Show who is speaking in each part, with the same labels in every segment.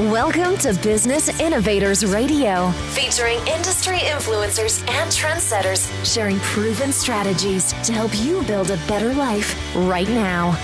Speaker 1: Welcome to Business Innovators Radio, featuring industry influencers and trendsetters sharing proven strategies to help you build a better life right now.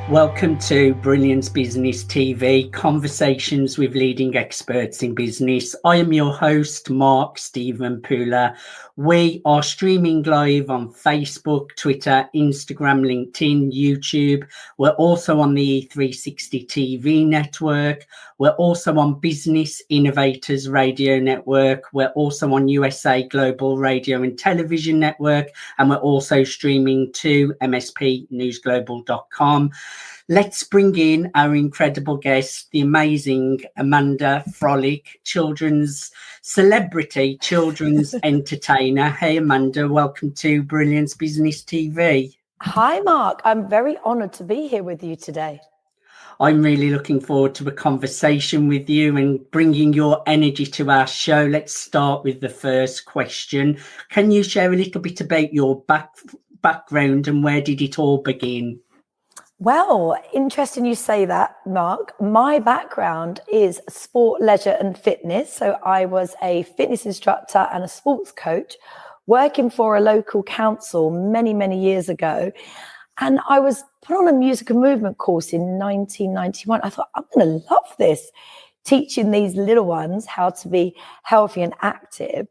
Speaker 2: Welcome to Brilliance Business TV, conversations with leading experts in business. I am your host, Mark Stephen Pooler. We are streaming live on Facebook, Twitter, Instagram, LinkedIn, YouTube. We're also on the E360 TV network. We're also on Business Innovators Radio Network. We're also on USA Global Radio and Television Network. And we're also streaming to mspnewsglobal.com. Let's bring in our incredible guest, the amazing Amanda Frolich, children's entertainer. Hey, Amanda, welcome to Brilliance Business TV.
Speaker 3: Hi, Mark. I'm very honoured to be here with you today.
Speaker 2: I'm really looking forward to a conversation with you and bringing your energy to our show. Let's start with the first question. Can you share a little bit about your background and where did it all begin?
Speaker 3: Well, interesting you say that, Mark. My background is sport, leisure and fitness. So I was a fitness instructor and a sports coach working for a local council many, many years ago. And I was put on a music and movement course in 1991. I thought, I'm going to love this, teaching these little ones how to be healthy and active.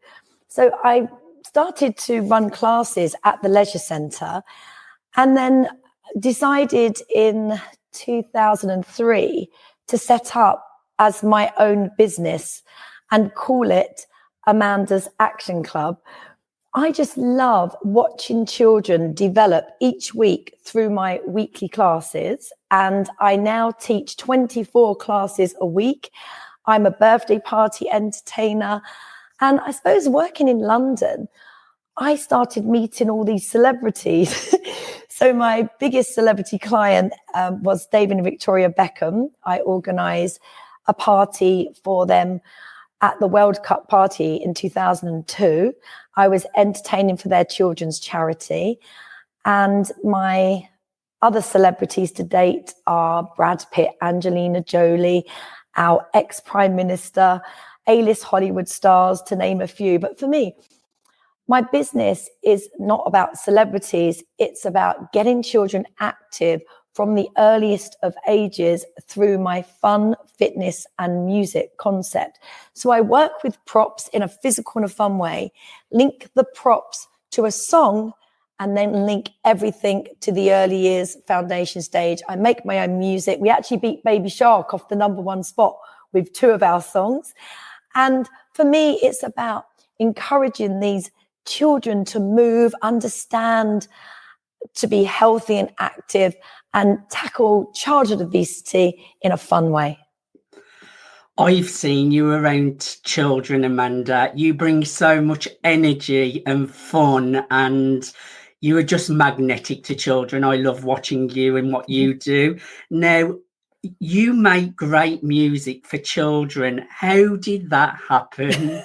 Speaker 3: So I started to run classes at the leisure centre and then decided in 2003 to set up as my own business and call it Amanda's Action Club. I just love watching children develop each week through my weekly classes, and I now teach 24 classes a week. I'm a birthday party entertainer, and I suppose working in London, I started meeting all these celebrities. So my biggest celebrity client was David and Victoria Beckham. I organised a party for them at the World Cup party in 2002. I was entertaining for their children's charity. And my other celebrities to date are Brad Pitt, Angelina Jolie, our ex-Prime Minister, A-list Hollywood stars, to name a few. But for me, my business is not about celebrities. It's about getting children active from the earliest of ages through my fun, fitness and music concept. So I work with props in a physical and a fun way, link the props to a song, and then link everything to the early years foundation stage. I make my own music. We actually beat Baby Shark off the #1 spot with 2 of our songs. And for me, it's about encouraging these children to move, understand, to be healthy and active, and tackle childhood obesity in a fun way.
Speaker 2: I've seen you around children, Amanda. You bring so much energy and fun, and you are just magnetic to children. I love watching you and what you do. Now, you make great music for children. How did that happen?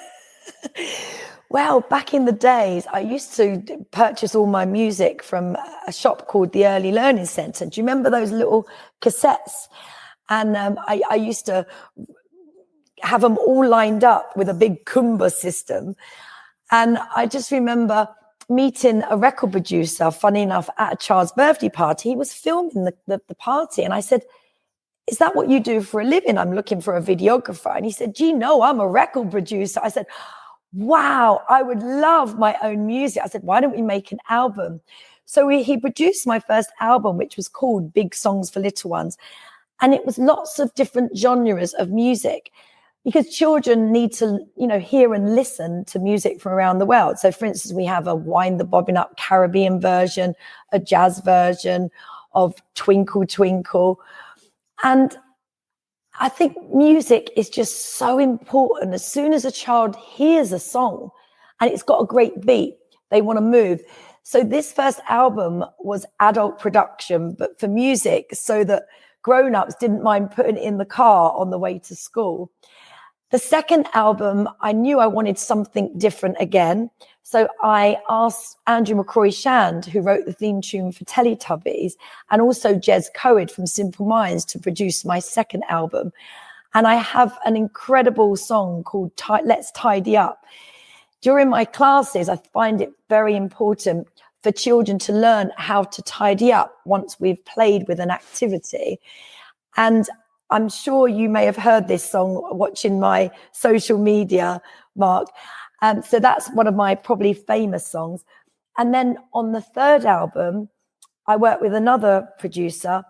Speaker 3: Well, back in the days, I used to purchase all my music from a shop called the Early Learning Centre. Do you remember those little cassettes? And I used to have them all lined up with a big Kumba system. And I just remember meeting a record producer, funny enough, at a child's birthday party. He was filming the party. And I said, "Is that what you do for a living? I'm looking for a videographer." And he said, "Gee, no, I'm a record producer." I said, "Wow, I would love my own music." I said, "Why don't we make an album?" So he produced my first album, which was called Big Songs for Little Ones. And it was lots of different genres of music because children need to, hear and listen to music from around the world. So for instance, we have a Wind the Bobbin Up Caribbean version, a jazz version of Twinkle Twinkle. And I think music is just so important. As soon as a child hears a song and it's got a great beat, they want to move. So this first album was adult production, but for music, so that grown-ups didn't mind putting it in the car on the way to school. The second album, I knew I wanted something different again. So I asked Andrew McCrory-Shand, who wrote the theme tune for Teletubbies, and also Jez Coed from Simple Minds to produce my second album. And I have an incredible song called Let's Tidy Up. During my classes, I find it very important for children to learn how to tidy up once we've played with an activity. And I'm sure you may have heard this song watching my social media, Mark. So that's one of my probably famous songs. And then on the third album, I worked with another producer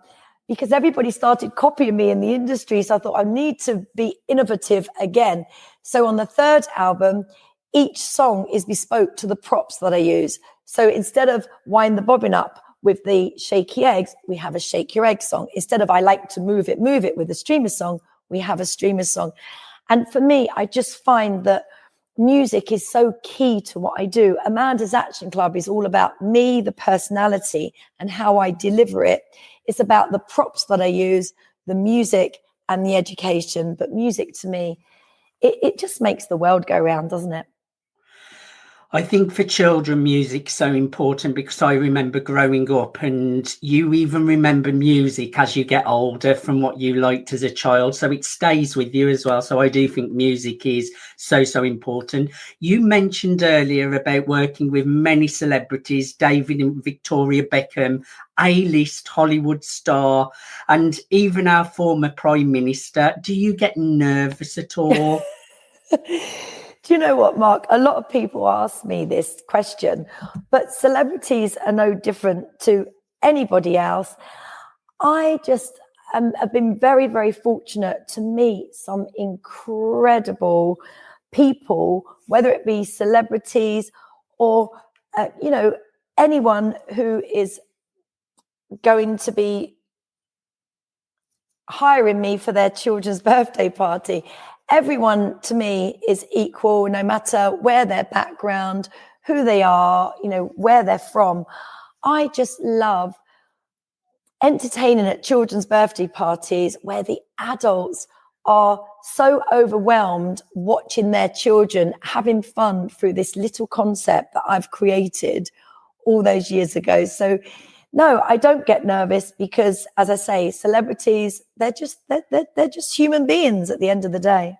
Speaker 3: because everybody started copying me in the industry. So I thought I need to be innovative again. So on the third album, each song is bespoke to the props that I use. So instead of Wind the Bobbin Up with the Shaky Eggs, we have a Shake Your Egg song. Instead of I Like to Move It with the Streamer song, we have a Streamer song. And for me, I just find that music is so key to what I do. Amanda's Action Club is all about me, the personality, and how I deliver it. It's about the props that I use, the music and the education. But music to me, it just makes the world go round, doesn't it?
Speaker 2: I think for children, music's so important because I remember growing up, and you even remember music as you get older from what you liked as a child. So it stays with you as well. So I do think music is so important. You mentioned earlier about working with many celebrities, David and Victoria Beckham, A-list Hollywood star, and even our former Prime Minister. Do you get nervous at all?
Speaker 3: Do you know what, Mark? A lot of people ask me this question, but celebrities are no different to anybody else. I just have been very, very fortunate to meet some incredible people, whether it be celebrities or, anyone who is going to be hiring me for their children's birthday party. Everyone to me is equal, no matter where their background, who they are, where they're from. I just love entertaining at children's birthday parties where the adults are so overwhelmed watching their children having fun through this little concept that I've created all those years ago. So no, I don't get nervous because, as I say, celebrities, they're just human beings at the end of the day.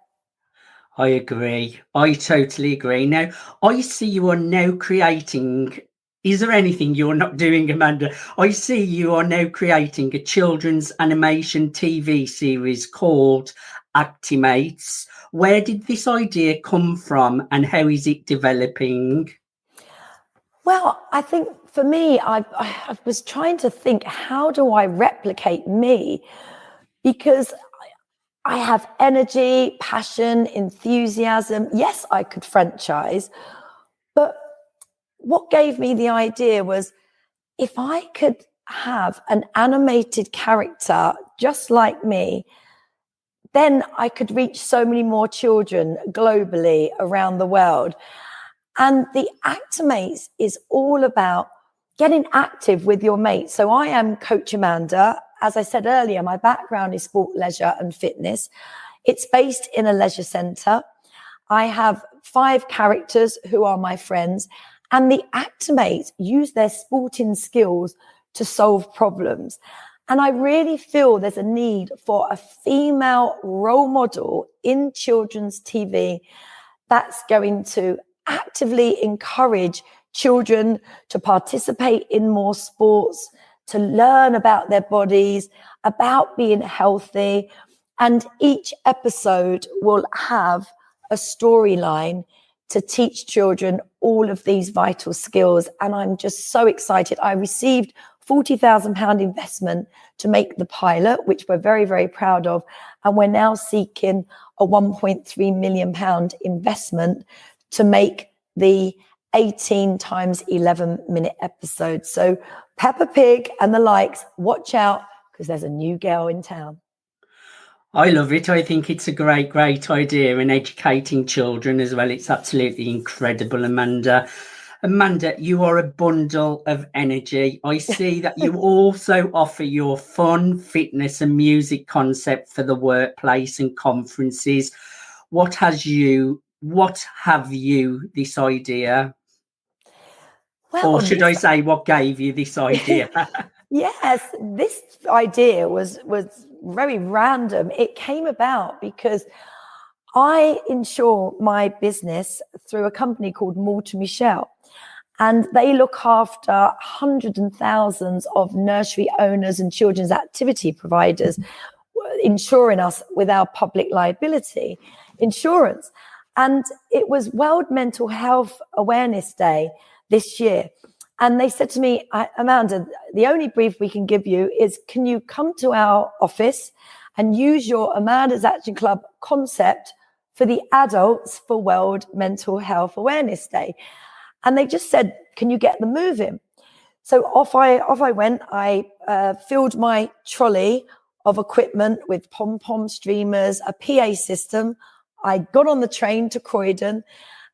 Speaker 2: I agree. I totally agree. Now, I see you are now creating. Is there anything you're not doing, Amanda? I see you are now creating a children's animation TV series called ACTIMATES. Where did this idea come from and how is it developing?
Speaker 3: Well, I think for me, I was trying to think, how do I replicate me? Because I have energy, passion, enthusiasm. Yes, I could franchise. But what gave me the idea was if I could have an animated character just like me, then I could reach so many more children globally around the world. And the ACTIMATES is all about getting active with your mates. So I am Coach Amanda. As I said earlier, my background is sport, leisure and fitness. It's based in a leisure centre. I have 5 characters who are my friends, and the ACTIMATES use their sporting skills to solve problems. And I really feel there's a need for a female role model in children's TV that's going to actively encourage children to participate in more sports, to learn about their bodies, about being healthy. And each episode will have a storyline to teach children all of these vital skills. And I'm just so excited. I received £40,000 investment to make the pilot, which we're very, very proud of. And we're now seeking a £1.3 million investment to make the 18 times 11-minute episode. So Peppa Pig and the likes, watch out, because there's a new girl in town.
Speaker 2: I love it. I think it's a great idea, and educating children as well. It's absolutely incredible, Amanda. Amanda, you are a bundle of energy. I see that you also offer your fun, fitness and music concept for the workplace and conferences. what have you this idea?
Speaker 3: Well,
Speaker 2: Or should I say, what gave you this idea?
Speaker 3: Yes, this idea was very random. It came about because I insure my business through a company called Malta Michel, and they look after hundreds and thousands of nursery owners and children's activity providers, insuring us with our public liability insurance. And it was World Mental Health Awareness Day this year. And they said to me, Amanda, the only brief we can give you is, can you come to our office and use your Amanda's Action Club concept for the adults for World Mental Health Awareness Day? And they just said, can you get the move in? So off I went. I filled my trolley of equipment with pom-pom streamers, a PA system. I got on the train to Croydon,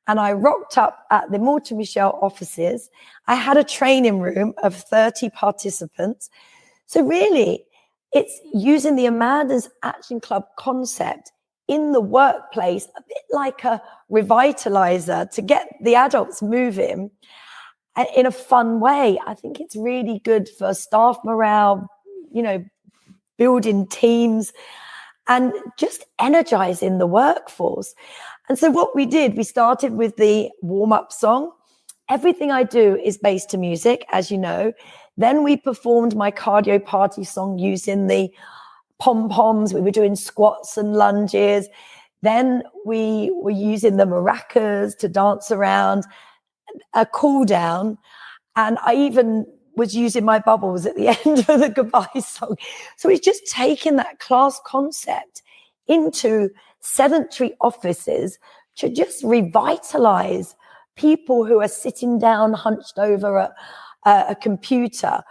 Speaker 3: and I rocked up at the Malta Michel offices. I had a training room of 30 participants. So really, it's using the Amanda's Action Club concept in the workplace, a bit like a revitalizer to get the adults moving in a fun way. I think it's really good for staff morale, building teams and just energizing the workforce. And so what we did, we started with the warm-up song. Everything I do is based to music, as you know. Then we performed my cardio party song using the pom-poms. We were doing squats and lunges. Then we were using the maracas to dance around, a cool down. And I even was using my bubbles at the end of the goodbye song. So it's just taking that class concept into sedentary offices to just revitalize people who are sitting down, hunched over a computer.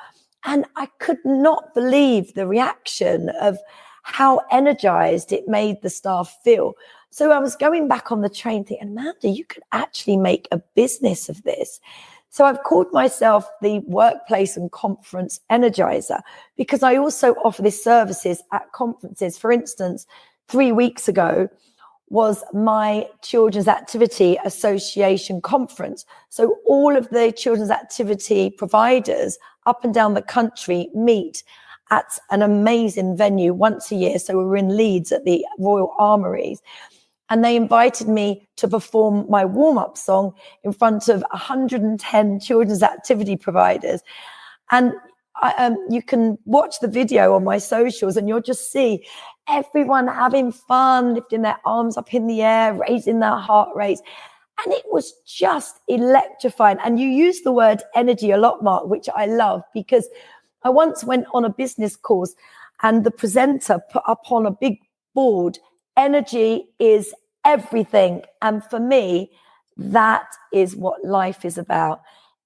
Speaker 3: And I could not believe the reaction of how energized it made the staff feel. So I was going back on the train thinking, Amanda, you could actually make a business of this. So I've called myself the Workplace and Conference Energizer because I also offer these services at conferences. For instance, 3 weeks ago was my Children's Activity Association conference. So all of the children's activity providers up and down the country meet at an amazing venue once a year. So we were in Leeds at the Royal Armouries. And they invited me to perform my warm-up song in front of 110 children's activity providers. And you can watch the video on my socials and you'll just see everyone having fun, lifting their arms up in the air, raising their heart rates. And it was just electrifying. And you use the word energy a lot, Mark, which I love, because I once went on a business course and the presenter put up on a big board, energy is everything. And for me, that is what life is about.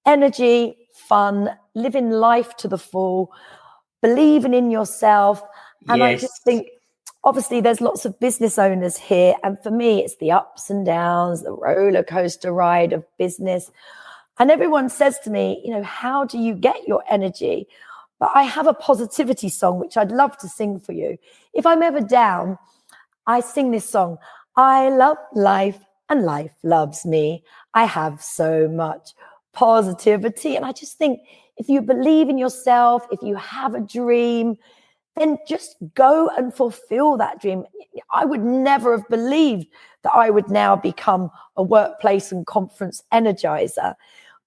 Speaker 3: Energy, fun, living life to the full, believing in yourself. And yes. I just think, obviously, there's lots of business owners here. And for me, it's the ups and downs, the roller coaster ride of business. And everyone says to me, how do you get your energy? But I have a positivity song, which I'd love to sing for you. If I'm ever down, I sing this song. I love life and life loves me. I have so much positivity. And I just think if you believe in yourself, if you have a dream, then just go and fulfill that dream. I would never have believed that I would now become a workplace and conference energizer.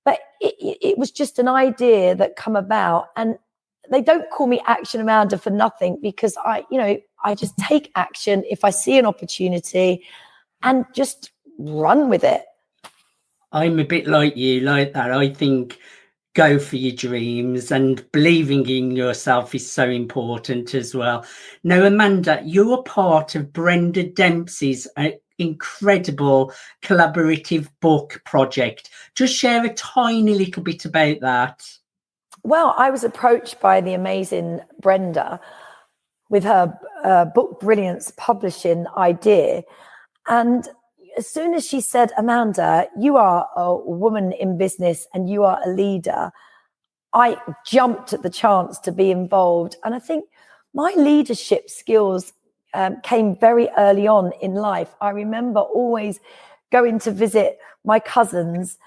Speaker 3: But it was just an idea that come about. And they don't call me Action Amanda for nothing, because I just take action if I see an opportunity and just run with it.
Speaker 2: I'm a bit like you, like that. I think go for your dreams, and believing in yourself is so important as well. Now, Amanda, you're part of Brenda Dempsey's incredible collaborative book project. Just share a tiny little bit about that.
Speaker 3: Well, I was approached by the amazing Brenda with her book Brilliance publishing idea. And as soon as she said, Amanda, you are a woman in business and you are a leader, I jumped at the chance to be involved. And I think my leadership skills came very early on in life. I remember always going to visit my cousins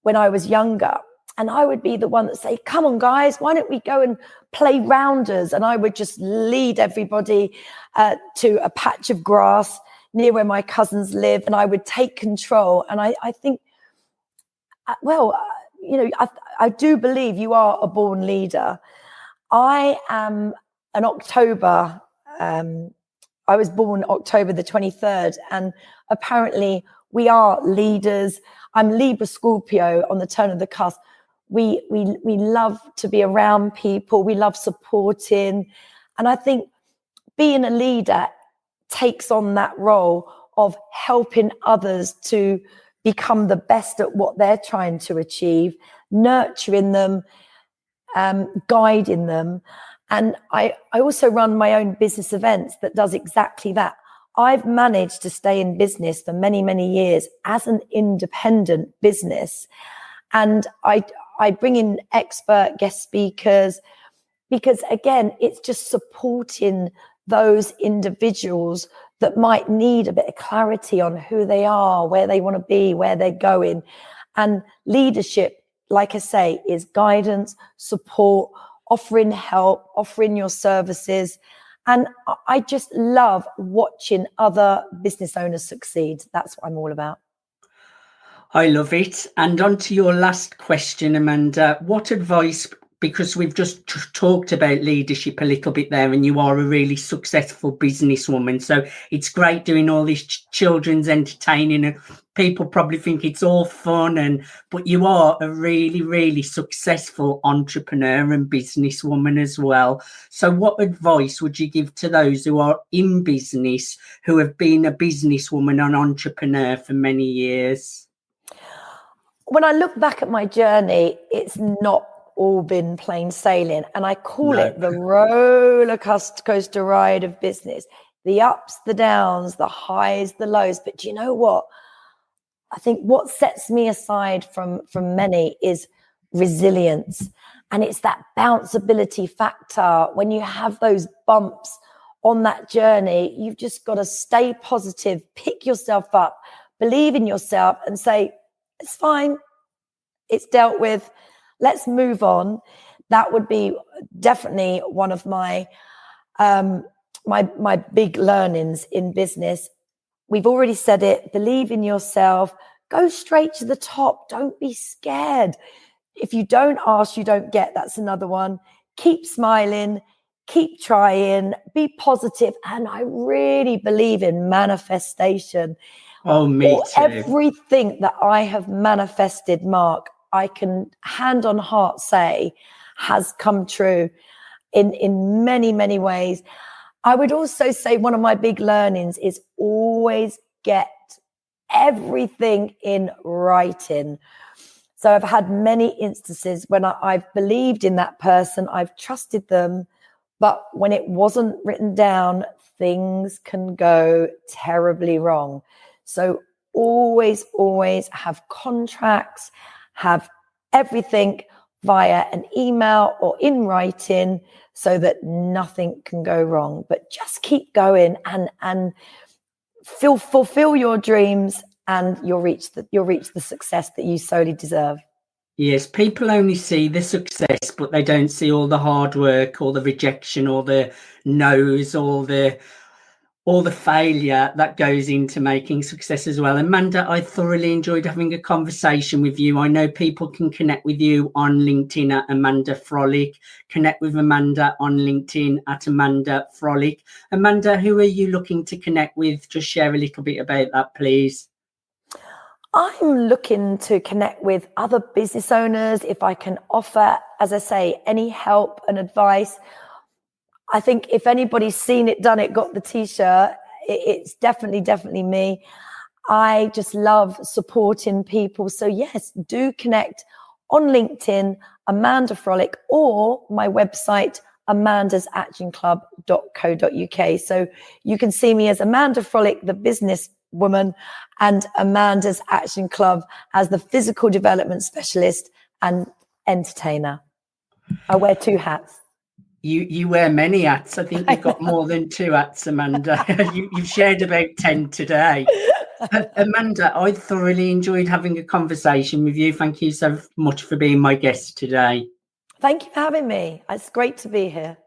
Speaker 3: when I was younger, and I would be the one that say, come on guys, why don't we go and play rounders? And I would just lead everybody to a patch of grass near where my cousins live, and I would take control. And I think, I do believe you are a born leader. I am an October, I was born October the 23rd, and apparently we are leaders. I'm Libra Scorpio on the turn of the cusp. We love to be around people. We love supporting. And I think being a leader takes on that role of helping others to become the best at what they're trying to achieve, nurturing them, guiding them. And I also run my own business events that does exactly that. I've managed to stay in business for many, many years as an independent business. And I bring in expert guest speakers because, again, it's just supporting those individuals that might need a bit of clarity on who they are, where they want to be, where they're going. And leadership, like I say, is guidance, support, offering help, offering your services. And I just love watching other business owners succeed. That's what I'm all about.
Speaker 2: I love it. And on to your last question, Amanda, what advice, because we've just talked about leadership a little bit there, and you are a really successful businesswoman. So it's great doing all this children's entertaining, and people probably think it's all fun, but you are a really, really successful entrepreneur and businesswoman as well. So what advice would you give to those who are in business, who have been a businesswoman and entrepreneur for many years?
Speaker 3: When I look back at my journey, it's not all been plain sailing, and I call it the roller coaster ride of business. The ups, the downs, the highs, the lows. But do you know what? I think what sets me aside from many is resilience, and it's that bounceability factor. When you have those bumps on that journey, you've just got to stay positive, pick yourself up, believe in yourself, and say, it's fine, it's dealt with, let's move on. That would be definitely one of my my big learnings in business. We've already said it, believe in yourself, go straight to the top, don't be scared. If you don't ask, you don't get. That's another one. Keep smiling, keep trying, be positive. And I really believe in manifestation.
Speaker 2: Oh, me too.
Speaker 3: Everything that I have manifested, Mark, I can hand on heart say has come true in many, many ways. I would also say one of my big learnings is always get everything in writing. So I've had many instances when I've believed in that person, I've trusted them, but when it wasn't written down, things can go terribly wrong. So always have contracts, have everything via an email or in writing so that nothing can go wrong. But just keep going and fulfill your dreams, and you'll reach the success that you solely deserve.
Speaker 2: Yes, people only see the success, but they don't see all the hard work, all the rejection, all the no's, all the failure that goes into making success as well. Amanda, I thoroughly enjoyed having a conversation with you. I know people can connect with you on LinkedIn at Amanda Frolich, connect with Amanda on LinkedIn at Amanda Frolich. Amanda, who are you looking to connect with? Just share a little bit about that, please.
Speaker 3: I'm looking to connect with other business owners. If I can offer, as I say, any help and advice, I think if anybody's seen it, done it, got the t-shirt, it's definitely me. I just love supporting people. So yes, do connect on LinkedIn, Amanda Frolich, or my website, amandasactionclub.co.uk. So you can see me as Amanda Frolich, the business woman, and Amanda's Action Club as the physical development specialist and entertainer. I wear two hats.
Speaker 2: You wear many hats. I think you've got more than 2 hats, Amanda. You've shared about 10 today. Amanda, I thoroughly enjoyed having a conversation with you. Thank you so much for being my guest today.
Speaker 3: Thank you for having me. It's great to be here.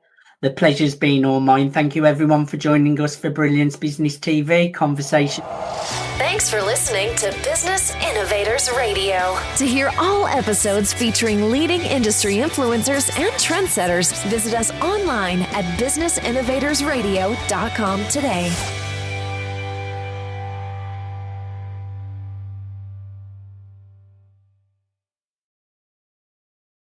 Speaker 2: The pleasure's been all mine. Thank you, everyone, for joining us for Brilliance Business TV Conversation.
Speaker 1: Thanks for listening to Business Innovators Radio. To hear all episodes featuring leading industry influencers and trendsetters, visit us online at businessinnovatorsradio.com today.